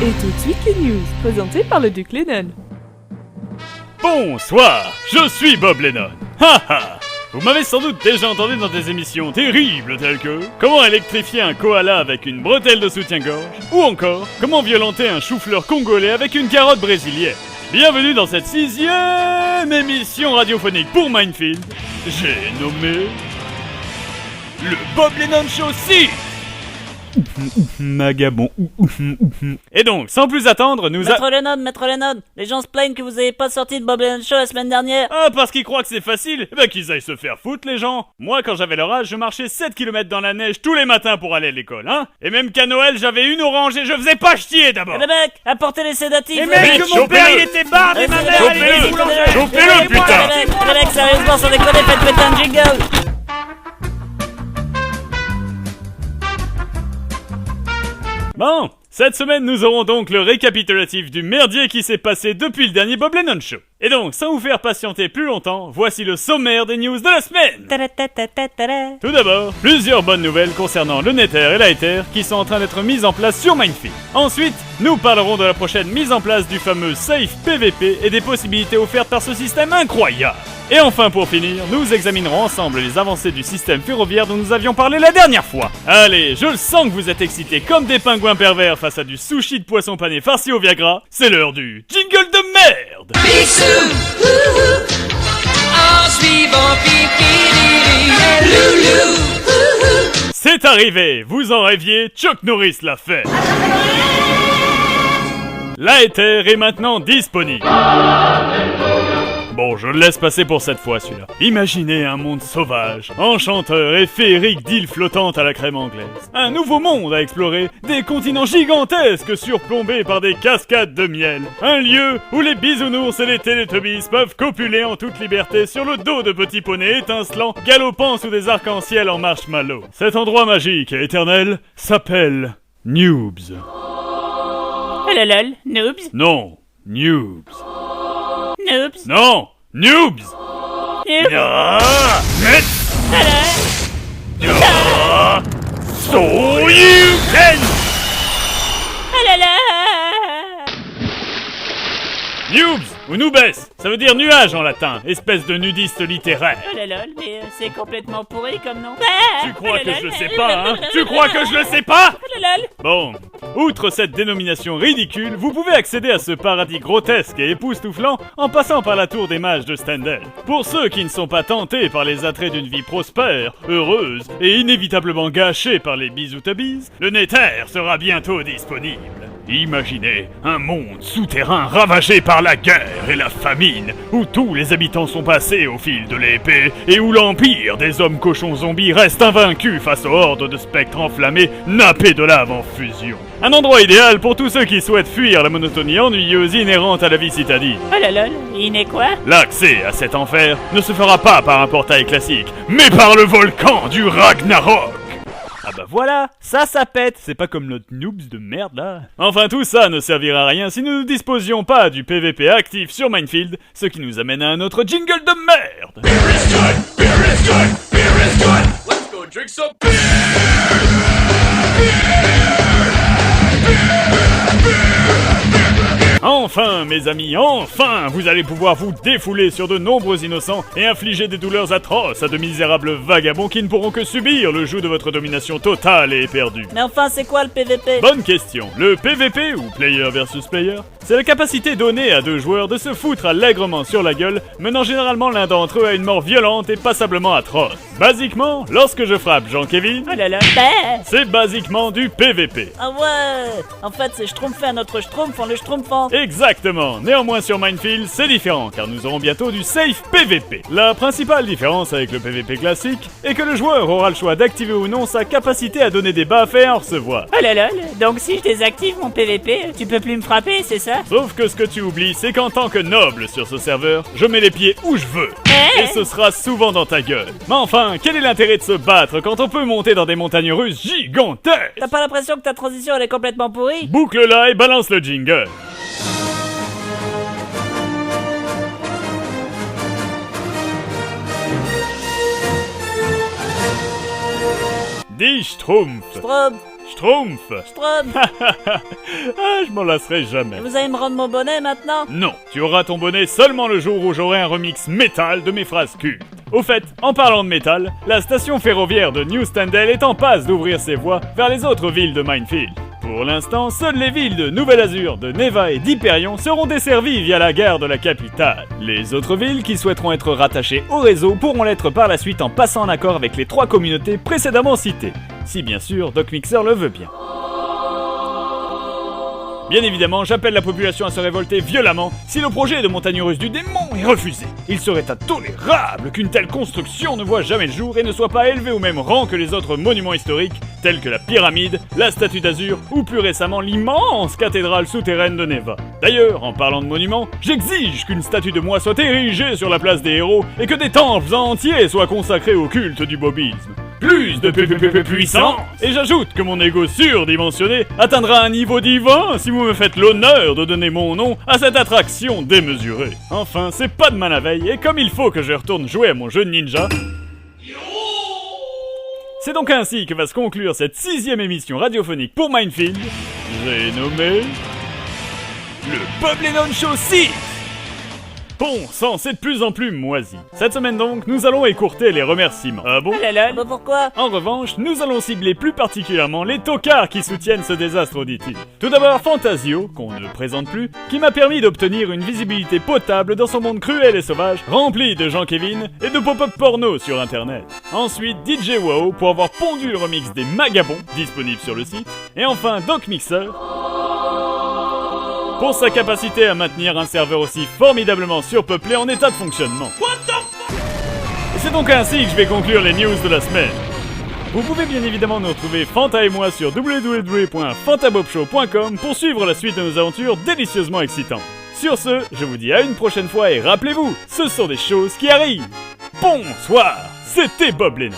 Et tout de suite les news, présentées par le Duc Lennon. Bonsoir, je suis Bob Lennon. Haha. Vous m'avez sans doute déjà entendu dans des émissions terribles telles que comment électrifier un koala avec une bretelle de soutien-gorge, ou encore comment violenter un chou-fleur congolais avec une carotte brésilienne. Bienvenue dans cette 6e émission radiophonique pour Mindfield. J'ai nommé le Bob Lennon Show 6. Magabon. Et donc, sans plus attendre, Maître Lennon, les gens se plaignent que vous avez pas sorti de Bob Lennon Show la semaine dernière. Ah, parce qu'ils croient que c'est facile? Eh ben qu'ils aillent se faire foutre, les gens. Moi, quand j'avais leur âge, je marchais 7 km dans la neige tous les matins pour aller à l'école, hein. Et même qu'à Noël, j'avais une orange et je faisais pas chier d'abord. Eh ben mec, apportez les sédatifs. Et mec, que mon père, il était barbe et ma mère, elle était boulangère. Chopez-le, putain. Les mecs, sérieusement, sans déconner, faites péter un jingle. Bon, cette semaine, nous aurons donc le récapitulatif du merdier qui s'est passé depuis le dernier Bob Lennon Show. Et donc, sans vous faire patienter plus longtemps, voici le sommaire des news de la semaine. Tout d'abord, plusieurs bonnes nouvelles concernant le Nether et l'Aether qui sont en train d'être mises en place sur Mindfield. Ensuite, nous parlerons de la prochaine mise en place du fameux Safe PVP et des possibilités offertes par ce système incroyable. Et enfin, pour finir, nous examinerons ensemble les avancées du système ferroviaire dont nous avions parlé la dernière fois. Allez, je le sens que vous êtes excités comme des pingouins pervers face à du sushi de poisson pané farci au Viagra. C'est l'heure du jingle de merde. Bisous, en suivant Pipi et Loulou. C'est arrivé, vous en rêviez, Chuck Norris l'a fait. L'Aether est maintenant disponible. Bon, je le laisse passer pour cette fois, celui-là. Imaginez un monde sauvage, enchanteur et féerique d'îles flottantes à la crème anglaise. Un nouveau monde à explorer, des continents gigantesques surplombés par des cascades de miel. Un lieu où les bisounours et les télétubbies peuvent copuler en toute liberté sur le dos de petits poneys étincelants, galopant sous des arcs-en-ciel en marshmallow. Cet endroit magique et éternel s'appelle Noobs. Lol, noobs. Non, Noobs. Noobs. Non, Noobs. Noobs. Ah, ah, so you can. Noobs ou noobes, ça veut dire nuage en latin, espèce de nudiste littéraire. Mais c'est complètement pourri comme nom. Tu crois que je le sais pas, hein? Tu crois que je le sais pas? Bon, outre cette dénomination ridicule, vous pouvez accéder à ce paradis grotesque et époustouflant en passant par la tour des mages de Stendhal. Pour ceux qui ne sont pas tentés par les attraits d'une vie prospère, heureuse et inévitablement gâchée par les bisoutabis, le Nether sera bientôt disponible. Imaginez un monde souterrain ravagé par la guerre et la famine, où tous les habitants sont passés au fil de l'épée et où l'empire des hommes cochons zombies reste invaincu face aux hordes de spectres enflammés nappés de lave en fusion. Un endroit idéal pour tous ceux qui souhaitent fuir la monotonie ennuyeuse inhérente à la vie citadine. Il est quoi? L'accès à cet enfer ne se fera pas par un portail classique, mais par le volcan du Ragnarok. Ah bah voilà, ça pète, c'est pas comme notre noobs de merde là. Enfin tout ça ne servira à rien si nous ne disposions pas du PVP actif sur Mindfield, ce qui nous amène à un autre jingle de merde. Beer is good, beer is good, beer is good. Let's go drink some beer. Enfin mes amis, enfin vous allez pouvoir vous défouler sur de nombreux innocents et infliger des douleurs atroces à de misérables vagabonds qui ne pourront que subir le joug de votre domination totale et éperdue. Mais enfin, c'est quoi le PVP? Bonne question. Le PVP, ou Player versus Player, c'est la capacité donnée à deux joueurs de se foutre allègrement sur la gueule, menant généralement l'un d'entre eux à une mort violente et passablement atroce. Basiquement, lorsque je frappe Jean-Kevin, c'est basiquement du PVP. Ah ouais. En fait, c'est schtroumpfer un autre schtroumpf en le schtroumpfant. Exactement. Néanmoins sur Mindfield, c'est différent, car nous aurons bientôt du Safe PVP. La principale différence avec le PVP classique est que le joueur aura le choix d'activer ou non sa capacité à donner des buffs et à en recevoir. Donc si je désactive mon PVP, tu peux plus me frapper, c'est ça? Sauf que ce que tu oublies, c'est qu'en tant que noble sur ce serveur, je mets les pieds où je veux. Et ce sera souvent dans ta gueule. Mais enfin, quel est l'intérêt de se battre quand on peut monter dans des montagnes russes gigantesques? T'as pas l'impression que ta transition elle est complètement pourrie? Boucle-la et balance le jingle. Die Schtroumpf. Schtroumpf. Schtroumpf. Strom, Ah, je m'en lasserai jamais. vous allez me rendre mon bonnet maintenant? Non, tu auras ton bonnet seulement le jour où j'aurai un remix métal de mes phrases cultes. Au fait, en parlant de métal, la station ferroviaire de New Stendhal est en passe d'ouvrir ses voies vers les autres villes de Minefield. Pour l'instant, seules les villes de Nouvelle-Azur, de Neva et d'Hyperion seront desservies via la gare de la capitale. Les autres villes qui souhaiteront être rattachées au réseau pourront l'être par la suite en passant en accord avec les 3 communautés précédemment citées. Si bien sûr, Doc Mixer le veut bien. Bien évidemment, j'appelle la population à se révolter violemment si le projet de montagne russe du démon est refusé. Il serait intolérable qu'une telle construction ne voie jamais le jour et ne soit pas élevée au même rang que les autres monuments historiques, tels que la pyramide, la statue d'Azur ou plus récemment l'immense cathédrale souterraine de Neva. D'ailleurs, en parlant de monuments, j'exige qu'une statue de moi soit érigée sur la place des héros et que des temples entiers soient consacrés au culte du bobisme. Plus de puissance. Et j'ajoute que mon ego surdimensionné atteindra un niveau divin si vous me faites l'honneur de donner mon nom à cette attraction démesurée. Enfin, c'est pas demain la veille, et comme il faut que je retourne jouer à mon jeu de ninja... C'est donc ainsi que va se conclure cette 6e émission radiophonique pour Minefield. J'ai nommé... le Bob Lennon Show 6. Bon sang, c'est de plus en plus moisi. Cette semaine donc, nous allons écourter les remerciements. Ah bon? Bah pourquoi? En revanche, nous allons cibler plus particulièrement les tocards qui soutiennent ce désastre auditif. Tout d'abord Fantasio, qu'on ne présente plus, qui m'a permis d'obtenir une visibilité potable dans son monde cruel et sauvage, rempli de Jean-Kevin et de pop-up porno sur internet. Ensuite DJ Wow pour avoir pondu le remix des Magabons, disponible sur le site. Et enfin Doc Mixer, pour sa capacité à maintenir un serveur aussi formidablement surpeuplé en état de fonctionnement. Et c'est donc ainsi que je vais conclure les news de la semaine. Vous pouvez bien évidemment nous retrouver Fanta et moi sur www.fantabobshow.com pour suivre la suite de nos aventures délicieusement excitantes. Sur ce, je vous dis à une prochaine fois et rappelez-vous, ce sont des choses qui arrivent. Bonsoir, c'était Bob Lennon.